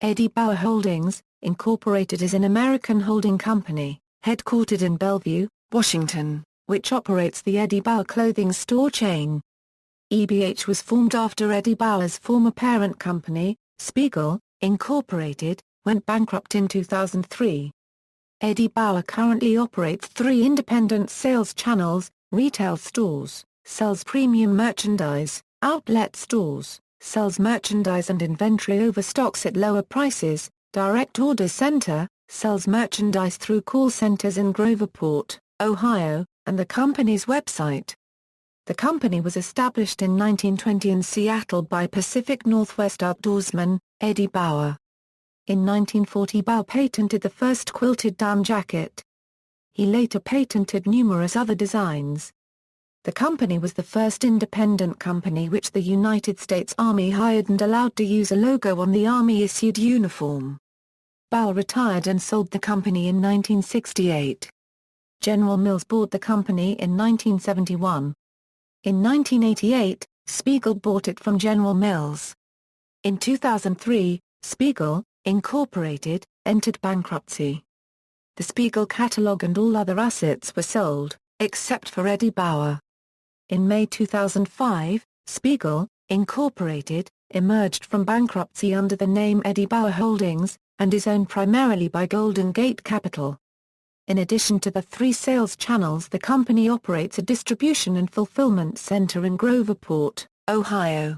Eddie Bauer Holdings, Incorporated is an American holding company, headquartered in Bellevue, Washington, which operates the Eddie Bauer clothing store chain. EBH was formed after Eddie Bauer's former parent company, Spiegel, Incorporated, went bankrupt in 2003. Eddie Bauer currently operates 3 independent sales channels: retail stores, sells premium merchandise; outlet stores, sells merchandise and inventory overstocks at lower prices; direct order center, sells merchandise through call centers in Groveport, Ohio, and the company's website. The company was established in 1920 in Seattle by Pacific Northwest outdoorsman, Eddie Bauer. In 1940 Bauer patented the first quilted down jacket. He later patented numerous other designs. The company was the first independent company which the United States Army hired and allowed to use a logo on the Army-issued uniform. Bauer retired and sold the company in 1968. General Mills bought the company in 1971. In 1988, Spiegel bought it from General Mills. In 2003, Spiegel, Incorporated, entered bankruptcy. The Spiegel catalog and all other assets were sold, except for Eddie Bauer. In May 2005, Spiegel, Incorporated, emerged from bankruptcy under the name Eddie Bauer Holdings, and is owned primarily by Golden Gate Capital. In addition to the 3 sales channels, the company operates a distribution and fulfillment center in Groveport, Ohio,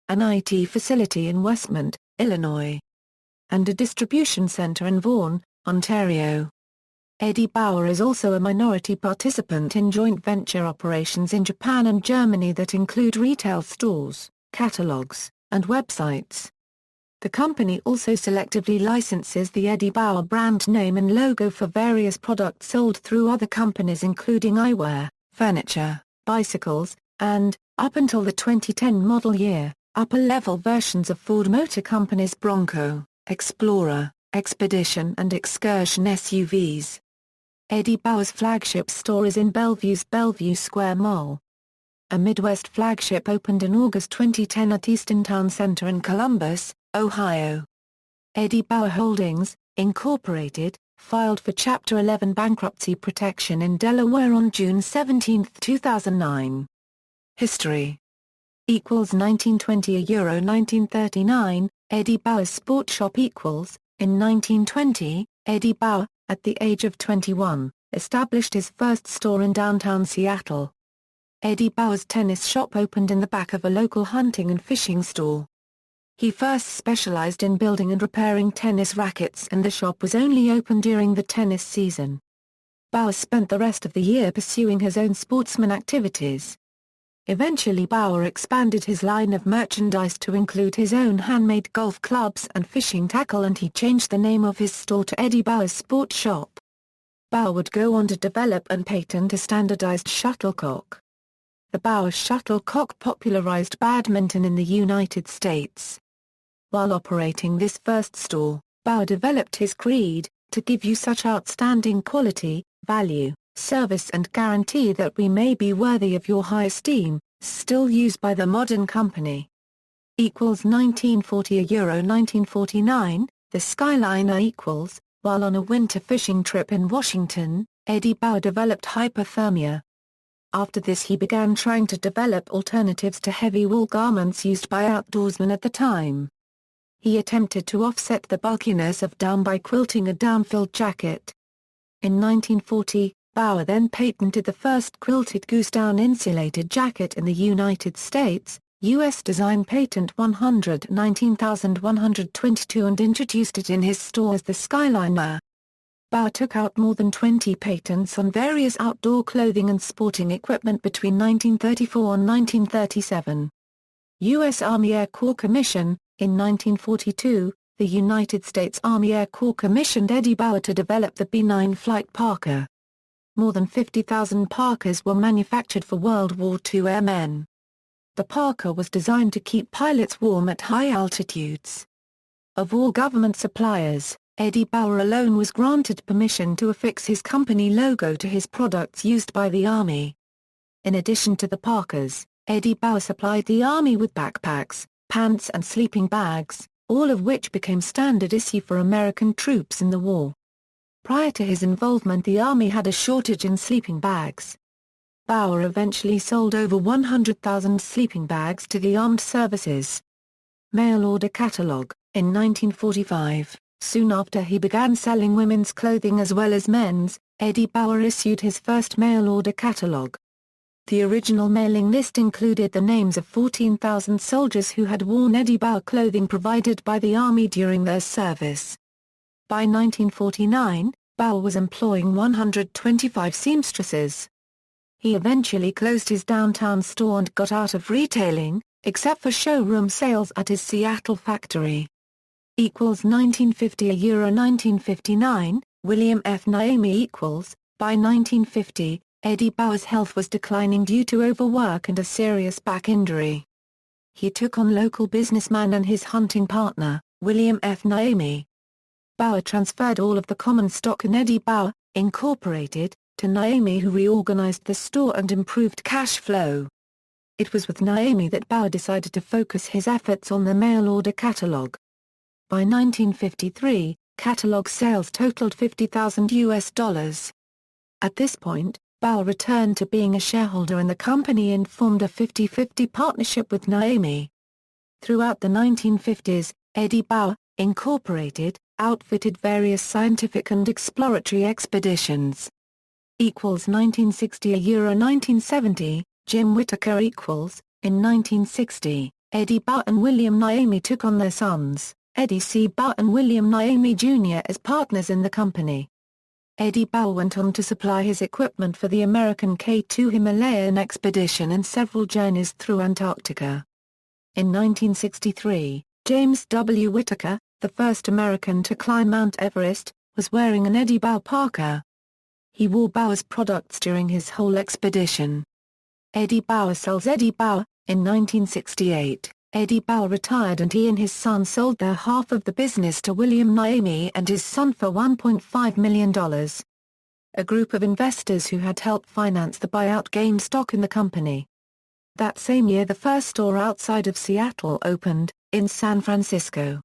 an IT facility in Westmont, Illinois, and a distribution center in Vaughan, Ontario. Eddie Bauer is also a minority participant in joint venture operations in Japan and Germany that include retail stores, catalogs, and websites. The company also selectively licenses the Eddie Bauer brand name and logo for various products sold through other companies including eyewear, furniture, bicycles, and, up until the 2010 model year, upper-level versions of Ford Motor Company's Bronco, Explorer, Expedition and Excursion SUVs. Eddie Bauer's flagship store is in Bellevue's Bellevue Square Mall. A Midwest flagship opened in August 2010 at Eastern Town Center in Columbus, Ohio. Eddie Bauer Holdings, Incorporated, filed for Chapter 11 bankruptcy protection in Delaware on June 17, 2009. History = 1920 Euro 1939, Eddie Bauer's Sport Shop = in 1920, Eddie Bauer, at the age of 21, established his first store in downtown Seattle. Eddie Bauer's tennis shop opened in the back of a local hunting and fishing store. He first specialized in building and repairing tennis rackets and the shop was only open during the tennis season. Bauer spent the rest of the year pursuing his own sportsman activities. Eventually Bauer expanded his line of merchandise to include his own handmade golf clubs and fishing tackle and he changed the name of his store to Eddie Bauer's Sport Shop. Bauer would go on to develop and patent a standardized shuttlecock. The Bauer shuttlecock popularized badminton in the United States. While operating this first store, Bauer developed his creed, to give you such outstanding quality, value, service and guarantee that we may be worthy of your high esteem, still used by the modern company. = 1940 Euro 1949, the Skyliner = while on a winter fishing trip in Washington, Eddie Bauer developed hypothermia. After this he began trying to develop alternatives to heavy wool garments used by outdoorsmen at the time. He attempted to offset the bulkiness of down by quilting a down-filled jacket. In 1940, Bauer then patented the first quilted goose down insulated jacket in the United States, U.S. Design Patent 119122 and introduced it in his store as the Skyliner. Bauer took out more than 20 patents on various outdoor clothing and sporting equipment between 1934 and 1937. U.S. Army Air Corps Commission. In 1942, the United States Army Air Corps commissioned Eddie Bauer to develop the B-9 Flight Parka. More than 50,000 parkas were manufactured for World War II airmen. The parka was designed to keep pilots warm at high altitudes. Of all government suppliers, Eddie Bauer alone was granted permission to affix his company logo to his products used by the Army. In addition to the parkas, Eddie Bauer supplied the Army with backpacks, pants and sleeping bags, all of which became standard issue for American troops in the war. Prior to his involvement, the Army had a shortage in sleeping bags. Bauer eventually sold over 100,000 sleeping bags to the armed services. Mail order catalog. In 1945, soon after he began selling women's clothing as well as men's, Eddie Bauer issued his first mail order catalog. The original mailing list included the names of 14,000 soldiers who had worn Eddie Bauer clothing provided by the Army during their service. By 1949, Bauer was employing 125 seamstresses. He eventually closed his downtown store and got out of retailing, except for showroom sales at his Seattle factory. 1950 1959, William F. Naomi By 1950, Eddie Bauer's health was declining due to overwork and a serious back injury. He took on local businessman and his hunting partner, William F. Naomi. Bauer transferred all of the common stock in Eddie Bauer, Incorporated, to Naomi, who reorganized the store and improved cash flow. It was with Naomi that Bauer decided to focus his efforts on the mail order catalog. By 1953, catalog sales totaled $50,000. At this point, Bauer returned to being a shareholder in the company and formed a 50-50 partnership with Naomi. Throughout the 1950s, Eddie Bauer, Incorporated, outfitted various scientific and exploratory expeditions. 1960 1970, Jim Whittaker In 1960, Eddie Bauer and William Naomi took on their sons, Eddie C. Bauer and William Naomi Jr. as partners in the company. Eddie Bauer went on to supply his equipment for the American K2 Himalayan expedition and several journeys through Antarctica. In 1963, James W. Whittaker, the first American to climb Mount Everest, was wearing an Eddie Bauer parka. He wore Bauer's products during his whole expedition. Eddie Bauer sells Eddie Bauer. In 1968, Eddie Bauer retired and he and his son sold their half of the business to William Naomi and his son for $1.5 million. A group of investors who had helped finance the buyout gained stock in the company. That same year, the first store outside of Seattle opened, in San Francisco.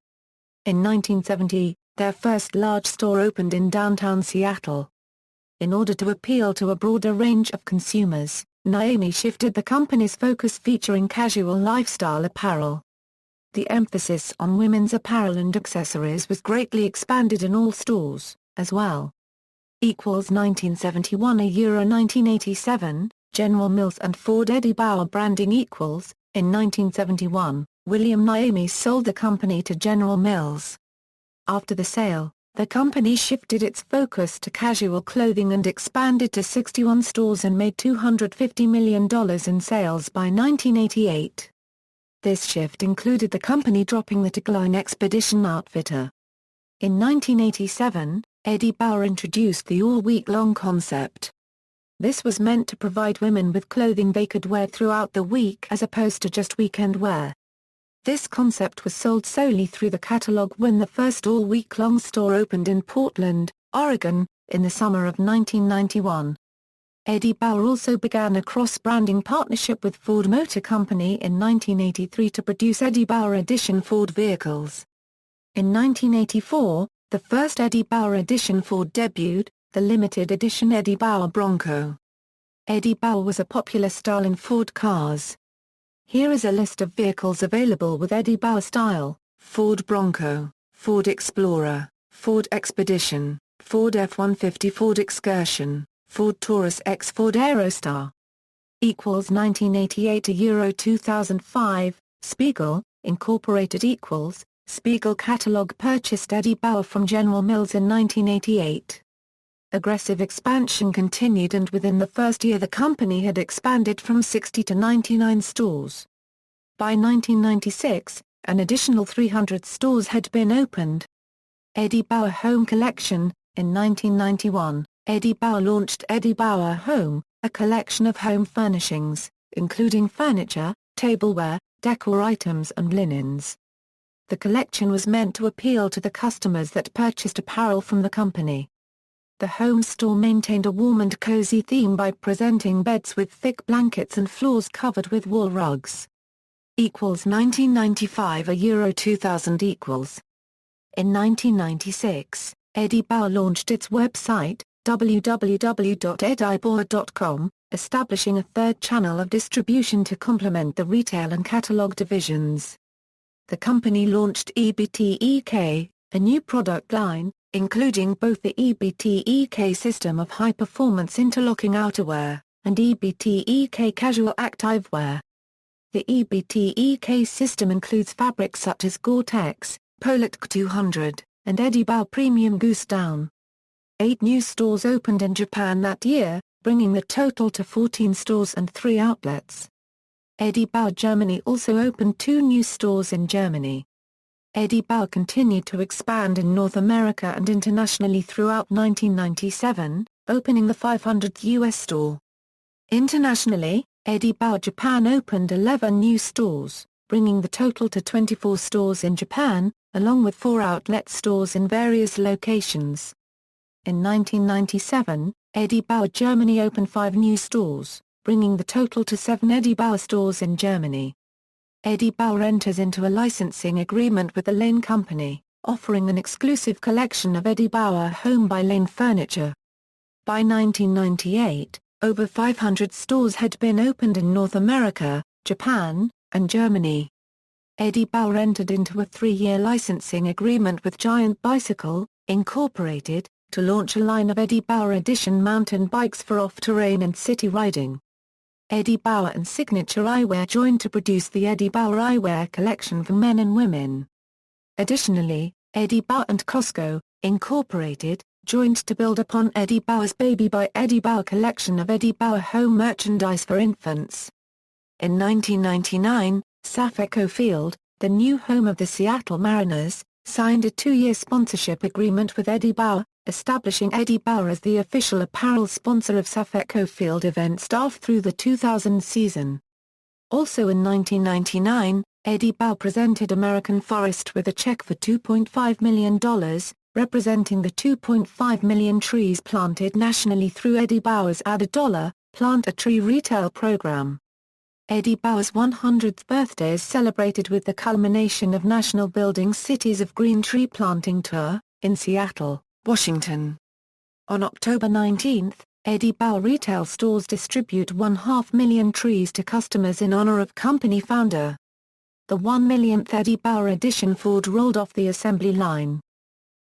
In 1970, their first large store opened in downtown Seattle. In order to appeal to a broader range of consumers, Naomi shifted the company's focus, featuring casual lifestyle apparel. The emphasis on women's apparel and accessories was greatly expanded in all stores, as well. 1971 1987, General Mills and Ford Eddie Bauer branding. In 1971, William Naomi sold the company to General Mills. After the sale, the company shifted its focus to casual clothing and expanded to 61 stores and made $250 million in sales by 1988. This shift included the company dropping the tagline Expedition Outfitter. In 1987, Eddie Bauer introduced the all-week-long concept. This was meant to provide women with clothing they could wear throughout the week as opposed to just weekend wear. This concept was sold solely through the catalog when the first all-week-long store opened in Portland, Oregon, in the summer of 1991. Eddie Bauer also began a cross-branding partnership with Ford Motor Company in 1983 to produce Eddie Bauer Edition Ford vehicles. In 1984, the first Eddie Bauer Edition Ford debuted, the limited edition Eddie Bauer Bronco. Eddie Bauer was a popular style in Ford cars. Here is a list of vehicles available with Eddie Bauer style: Ford Bronco, Ford Explorer, Ford Expedition, Ford F-150, Ford Excursion, Ford Taurus X, Ford Aerostar. 1988 to 2005, Spiegel, Incorporated Spiegel catalog purchased Eddie Bauer from General Mills in 1988. Aggressive expansion continued, and within the first year the company had expanded from 60 to 99 stores. By 1996, an additional 300 stores had been opened. Eddie Bauer Home Collection. In 1991, Eddie Bauer launched Eddie Bauer Home, a collection of home furnishings, including furniture, tableware, decor items and linens. The collection was meant to appeal to the customers that purchased apparel from the company. The home store maintained a warm and cozy theme by presenting beds with thick blankets and floors covered with wool rugs. equals 1995 a euro 2000 equals. In 1996, Eddie Bauer launched its website, www.eddibauer.com, establishing a third channel of distribution to complement the retail and catalog divisions. The company launched EBTEK, a new product line, including both the EBTEK system of high-performance interlocking outerwear, and EBTEK casual activewear. The EBTEK system includes fabrics such as Gore-Tex, Polartec 200, and Eddie Bauer Premium Goose Down. 8 new stores opened in Japan that year, bringing the total to 14 stores and 3 outlets. Eddie Bauer Germany also opened 2 new stores in Germany. Eddie Bauer continued to expand in North America and internationally throughout 1997, opening the 500th U.S. store. Internationally, Eddie Bauer Japan opened 11 new stores, bringing the total to 24 stores in Japan, along with 4 outlet stores in various locations. In 1997, Eddie Bauer Germany opened 5 new stores, bringing the total to 7 Eddie Bauer stores in Germany. Eddie Bauer enters into a licensing agreement with the Lane Company, offering an exclusive collection of Eddie Bauer Home by Lane furniture. By 1998, over 500 stores had been opened in North America, Japan, and Germany. Eddie Bauer entered into a 3-year licensing agreement with Giant Bicycle, Incorporated, to launch a line of Eddie Bauer Edition mountain bikes for off-terrain and city riding. Eddie Bauer and Signature Eyewear joined to produce the Eddie Bauer Eyewear collection for men and women. Additionally, Eddie Bauer and Costco, Incorporated, joined to build upon Eddie Bauer's Baby by Eddie Bauer collection of Eddie Bauer home merchandise for infants. In 1999, Safeco Field, the new home of the Seattle Mariners, signed a 2-year sponsorship agreement with Eddie Bauer, establishing Eddie Bauer as the official apparel sponsor of Safeco Field event staff through the 2000 season. Also in 1999, Eddie Bauer presented American Forest with a check for $2.5 million, representing the 2.5 million trees planted nationally through Eddie Bauer's Add a Dollar, Plant a Tree retail program. Eddie Bauer's 100th birthday is celebrated with the culmination of National Building Cities of Green Tree Planting Tour, in Seattle, Washington. On October 19, Eddie Bauer retail stores distribute 500,000 trees to customers in honor of company founder. The 1 millionth Eddie Bauer edition Ford rolled off the assembly line.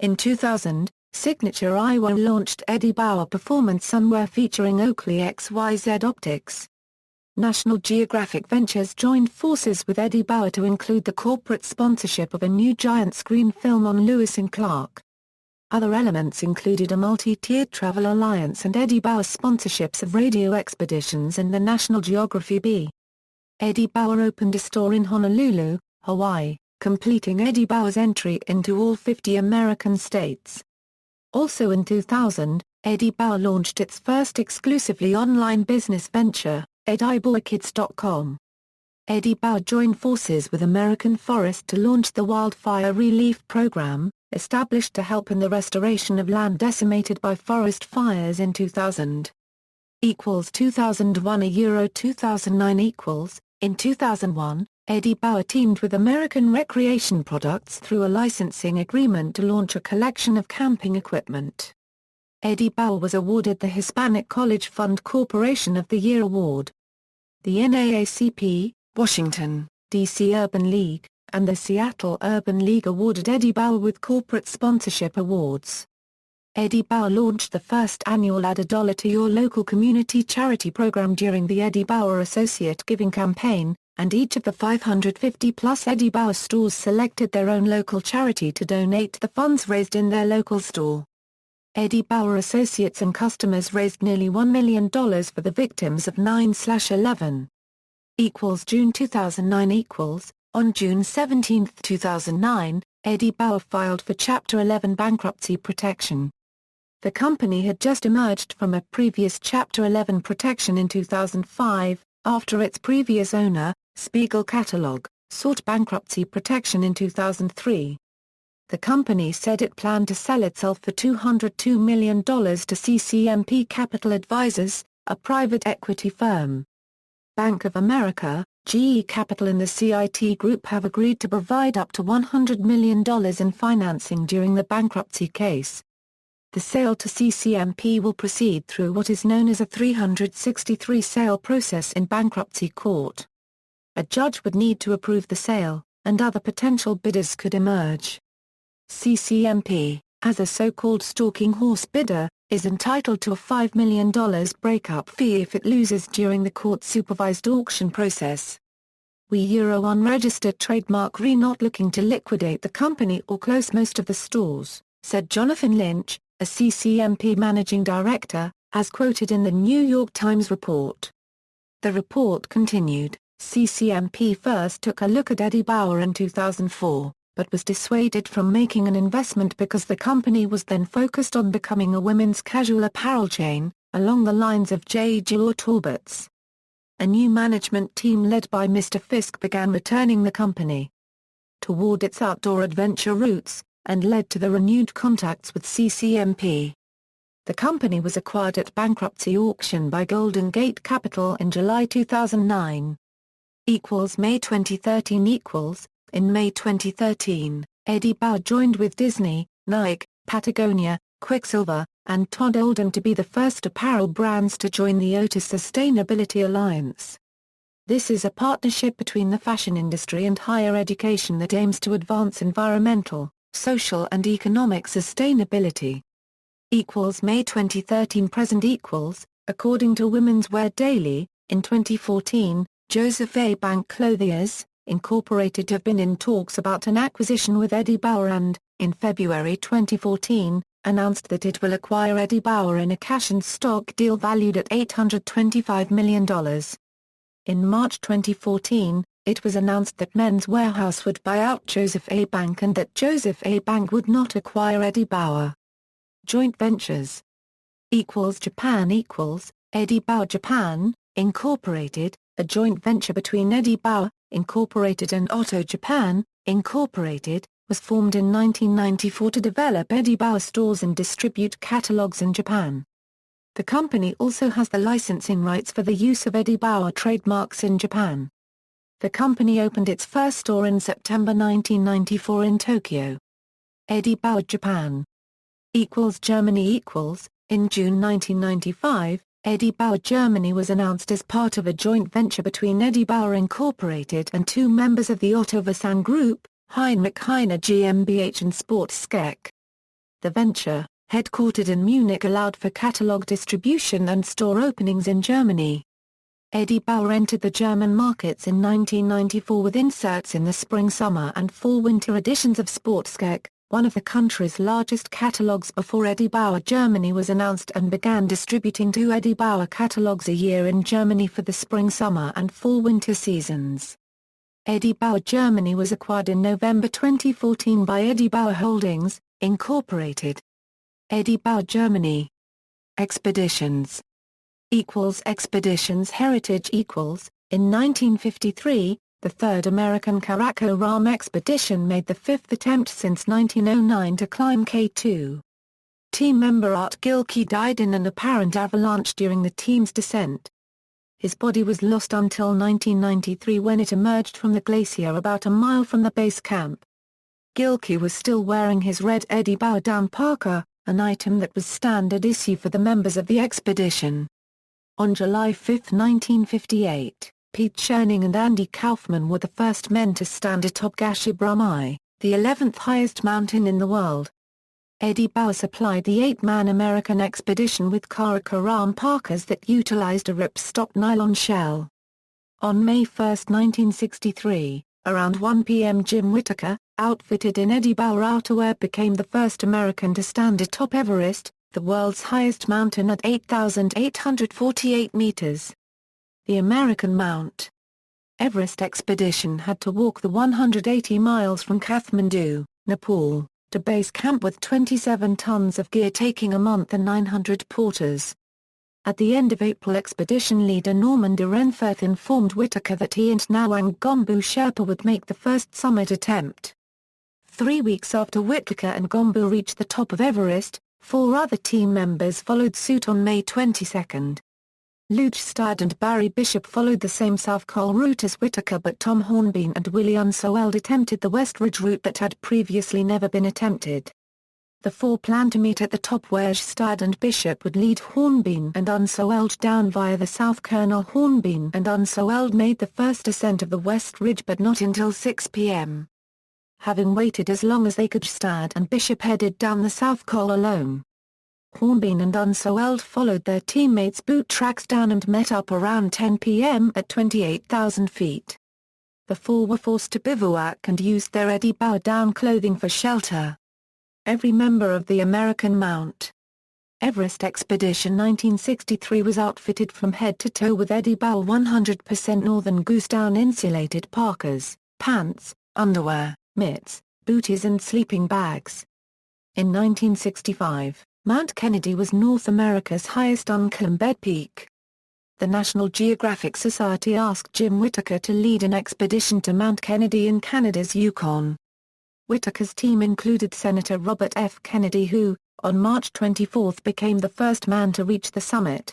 In 2000, Signature Eyewear launched Eddie Bauer Performance Sunwear featuring Oakley XYZ optics. National Geographic Ventures joined forces with Eddie Bauer to include the corporate sponsorship of a new giant screen film on Lewis and Clark. Other elements included a multi-tiered travel alliance and Eddie Bauer sponsorships of radio expeditions and the National Geography Bee. Eddie Bauer opened a store in Honolulu, Hawaii, completing Eddie Bauer's entry into all 50 American states. Also in 2000, Eddie Bauer launched its first exclusively online business venture, EddieBauerKids.com. Eddie Bauer joined forces with American Forest to launch the Wildfire Relief Program, established to help in the restoration of land decimated by forest fires in 2000. 2001 a euro 2009 equals, in 2001, Eddie Bauer teamed with American Recreation Products through a licensing agreement to launch a collection of camping equipment. Eddie Bauer was awarded the Hispanic College Fund Corporation of the Year Award. The NAACP, Washington, D.C. Urban League, and the Seattle Urban League awarded Eddie Bauer with corporate sponsorship awards. Eddie Bauer launched the first annual Add a Dollar to Your Local Community charity program during the Eddie Bauer Associate Giving Campaign, and each of the 550-plus Eddie Bauer stores selected their own local charity to donate the funds raised in their local store. Eddie Bauer Associates and customers raised nearly $1 million for the victims of 9/11. June 2009 equals, on June 17, 2009, Eddie Bauer filed for Chapter 11 bankruptcy protection. The company had just emerged from a previous Chapter 11 protection in 2005, after its previous owner, Spiegel Catalog, sought bankruptcy protection in 2003. The company said it planned to sell itself for $202 million to CCMP Capital Advisors, a private equity firm. Bank of America, GE Capital and the CIT Group have agreed to provide up to $100 million in financing during the bankruptcy case. The sale to CCMP will proceed through what is known as a 363 sale process in bankruptcy court. A judge would need to approve the sale, and other potential bidders could emerge. CCMP, as a so-called stalking horse bidder, is entitled to a $5 million breakup fee if it loses during the court-supervised auction process. Unregistered trademark Re not looking to liquidate the company or close most of the stores, said Jonathan Lynch, a CCMP managing director, as quoted in the New York Times report. The report continued, CCMP first took a look at Eddie Bauer in 2004, but was dissuaded from making an investment because the company was then focused on becoming a women's casual apparel chain, along the lines of J.Jill or Talbots. A new management team led by Mr. Fisk began returning the company toward its outdoor adventure roots, and led to the renewed contacts with CCMP. The company was acquired at bankruptcy auction by Golden Gate Capital in July 2009. May 2013 In May 2013, Eddie Bauer joined with Disney, Nike, Patagonia, Quiksilver, and Todd Oldham to be the first apparel brands to join the Otis Sustainability Alliance. This is a partnership between the fashion industry and higher education that aims to advance environmental, social and economic sustainability. May 2013 present According to Women's Wear Daily, in 2014, Joseph A. Bank Clothiers, Incorporated have been in talks about an acquisition with Eddie Bauer and, in February 2014, announced that it will acquire Eddie Bauer in a cash and stock deal valued at $825 million. In March 2014, it was announced that Men's Wearhouse would buy out Joseph A. Bank and that Joseph A. Bank would not acquire Eddie Bauer. Joint ventures Japan Eddie Bauer Japan, Incorporated, a joint venture between Eddie Bauer, Incorporated and Otto Japan, Incorporated, was formed in 1994 to develop Eddie Bauer stores and distribute catalogs in Japan. The company also has the licensing rights for the use of Eddie Bauer trademarks in Japan. The company opened its first store in September 1994 in Tokyo. Eddie Bauer Japan Germany In June 1995, Eddie Bauer Germany was announced as part of a joint venture between Eddie Bauer Incorporated and two members of the Otto Vassan Group, Heinrich Heine GmbH and Sportskek. The venture, headquartered in Munich, allowed for catalog distribution and store openings in Germany. Eddie Bauer entered the German markets in 1994 with inserts in the spring, summer and fall-winter editions of Sportskek, one of the country's largest catalogs, before Eddie Bauer Germany was announced, and began distributing 2 Eddie Bauer catalogs a year in Germany for the spring, summer and fall-winter seasons. Eddie Bauer Germany was acquired in November 2014 by Eddie Bauer Holdings, Incorporated. Eddie Bauer Germany Expeditions Expeditions Heritage In 1953, the third American Karakoram expedition made the 5th attempt since 1909 to climb K2. Team member Art Gilkey died in an apparent avalanche during the team's descent. His body was lost until 1993 when it emerged from the glacier about a mile from the base camp. Gilkey was still wearing his red Eddie Bauer down parka, an item that was standard issue for the members of the expedition. On July 5, 1958, Pete Schoening and Andy Kaufman were the first men to stand atop Gasherbrum Brumai, the 11th highest mountain in the world. Eddie Bauer supplied the 8-man American expedition with Karakoram parkas that utilized a ripstop nylon shell. On May 1, 1963, around 1 p.m. Jim Whittaker, outfitted in Eddie Bauer outerwear, became the first American to stand atop Everest, the world's highest mountain at 8,848 meters. The American Mount Everest expedition had to walk the 180 miles from Kathmandu, Nepal, to base camp with 27 tons of gear, taking a month and 900 porters. At the end of April, expedition leader Norman de Renforth informed Whittaker that he and Nawang Gombu Sherpa would make the first summit attempt. 3 weeks after Whittaker and Gombu reached the top of Everest, 4 other team members followed suit on May 22. Lugstad and Barry Bishop followed the same South Col route as Whittaker, but Tom Hornbean and Willie Unsoeld attempted the West Ridge route that had previously never been attempted. The four planned to meet at the top where Lugstad and Bishop would lead Hornbean and Unsoeld down via the south. Colonel Hornbean and Unsoeld made the first ascent of the West Ridge, but not until 6 p.m. Having waited as long as they could, Lugstad and Bishop headed down the South Col alone. Hornbean and Unsoeld followed their teammates' boot tracks down and met up around 10 p.m. at 28,000 feet. The four were forced to bivouac and used their Eddie Bauer down clothing for shelter. Every member of the American Mount Everest Expedition 1963 was outfitted from head to toe with Eddie Bauer 100% Northern Goose down insulated parkas, pants, underwear, mitts, booties and sleeping bags. In 1965, Mount Kennedy was North America's highest unclimbed peak. The National Geographic Society asked Jim Whittaker to lead an expedition to Mount Kennedy in Canada's Yukon. Whittaker's team included Senator Robert F. Kennedy, who, on March 24, became the first man to reach the summit.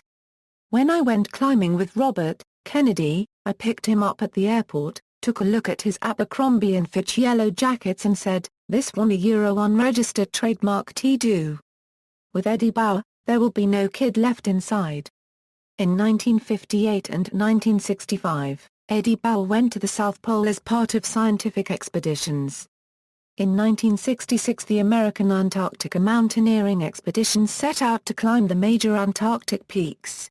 "When I went climbing with Robert Kennedy, I picked him up at the airport, took a look at his Abercrombie & Fitch yellow jackets and said, 'This one a unregistered trademark T-do. With Eddie Bauer, there will be no kid left inside.'" In 1958 and 1965, Eddie Bauer went to the South Pole as part of scientific expeditions. In 1966, the American Antarctica Mountaineering Expedition set out to climb the major Antarctic peaks.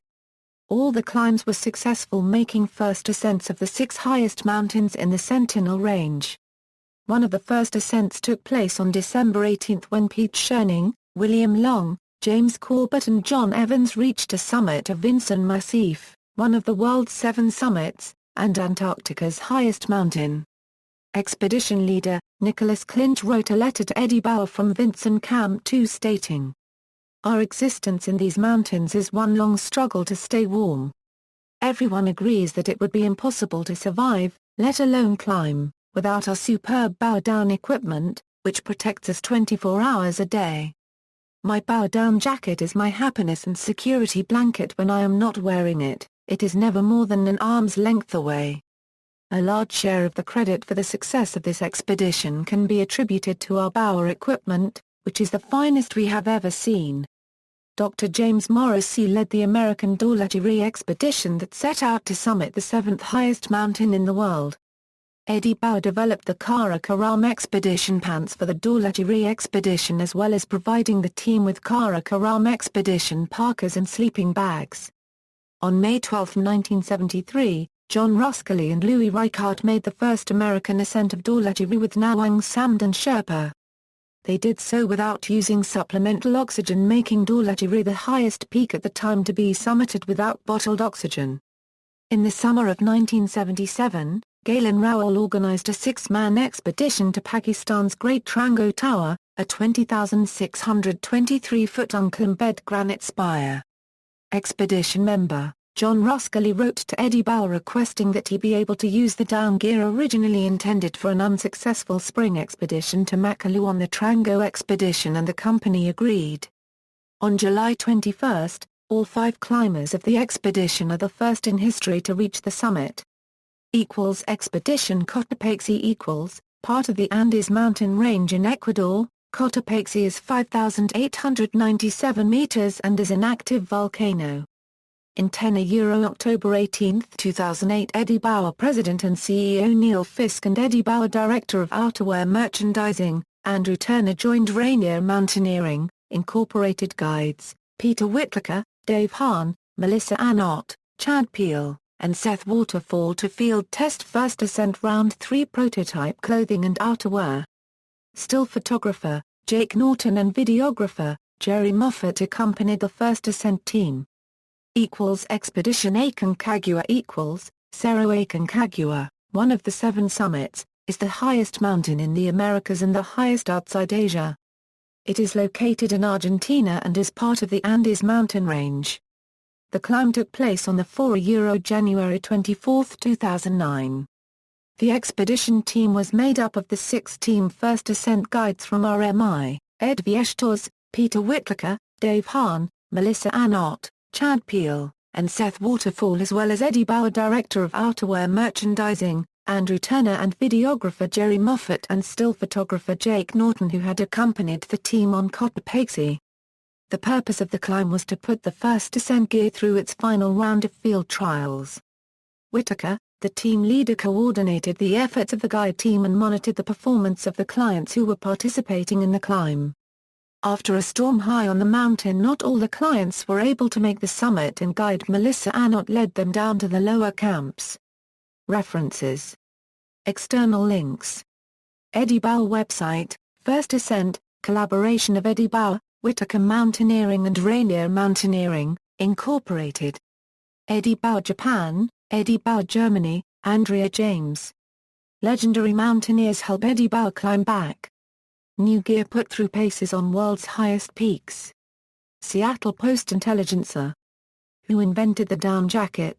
All the climbs were successful, making first ascents of the 6 highest mountains in the Sentinel Range. One of the first ascents took place on December 18 when Pete Schoening, William Long, James Corbett and John Evans reached a summit of Vinson Massif, one of the world's 7 summits, and Antarctica's highest mountain. Expedition leader, Nicholas Clinch, wrote a letter to Eddie Bauer from Vinson Camp 2 stating, "Our existence in these mountains is one long struggle to stay warm. Everyone agrees that it would be impossible to survive, let alone climb, without our superb Bauer down equipment, which protects us 24 hours a day. My Bauer down jacket is my happiness and security blanket when I am not wearing it. It is never more than an arm's length away." A large share of the credit for the success of this expedition can be attributed to our Bauer equipment, which is the finest we have ever seen. Dr. James Morrissey led the American Dhaulagiri expedition that set out to summit the 7th highest mountain in the world. Eddie Bauer developed the Karakoram expedition pants for the Dhaulagiri expedition, as well as providing the team with Karakoram expedition parkas and sleeping bags. On May 12, 1973, John Ruscoli and Louis Reichart made the first American ascent of Dhaulagiri with Nawang Samdan Sherpa. They did so without using supplemental oxygen, making Dhaulagiri the highest peak at the time to be summited without bottled oxygen. In the summer of 1977, Galen Rowell organized a 6-man expedition to Pakistan's Great Trango Tower, a 20,623-foot unclimbed granite spire. Expedition member John Ruscoli wrote to Eddie Bauer requesting that he be able to use the down gear originally intended for an unsuccessful spring expedition to Makalu on the Trango expedition, and the company agreed. On July 21, all 5 climbers of the expedition are the first in history to reach the summit. Expedition Cotopaxi part of the Andes mountain range in Ecuador. Cotopaxi is 5,897 meters and is an active volcano. In October 18, 2008, Eddie Bauer President and CEO Neil Fisk and Eddie Bauer Director of Outerwear Merchandising, Andrew Turner joined Rainier Mountaineering, Incorporated guides, Peter Whittaker, Dave Hahn, Melissa Annott, Chad Peel, and Seth Waterfall to field test first ascent round 3 prototype clothing and outerwear. Still photographer, Jake Norton, and videographer, Jerry Moffat accompanied the first ascent team. Expedition Aconcagua Cerro Aconcagua, one of the 7 summits, is the highest mountain in the Americas and the highest outside Asia. It is located in Argentina and is part of the Andes mountain range. The climb took place on the January 24, 2009. The expedition team was made up of the 6-team first ascent guides from RMI, Ed Viestos, Peter Whittaker, Dave Hahn, Melissa Annott, Chad Peel, and Seth Waterfall, as well as Eddie Bauer, director of outerwear merchandising, Andrew Turner, and videographer Jerry Moffat, and still photographer Jake Norton, who had accompanied the team on Cotopaxi. The purpose of the climb was to put the first descent gear through its final round of field trials. Whitaker, the team leader, coordinated the efforts of the guide team and monitored the performance of the clients who were participating in the climb. After a storm high on the mountain, not all the clients were able to make the summit, and guide Melissa Annott led them down to the lower camps. References. External links. Eddie Bauer website, First Ascent, collaboration of Eddie Bauer, Whitaker Mountaineering and Rainier Mountaineering, Incorporated. Eddie Bauer Japan, Eddie Bauer Germany, Andrea James. Legendary mountaineers help Eddie Bauer climb back. New gear put through paces on world's highest peaks. Seattle Post-Intelligencer. Who invented the down jacket?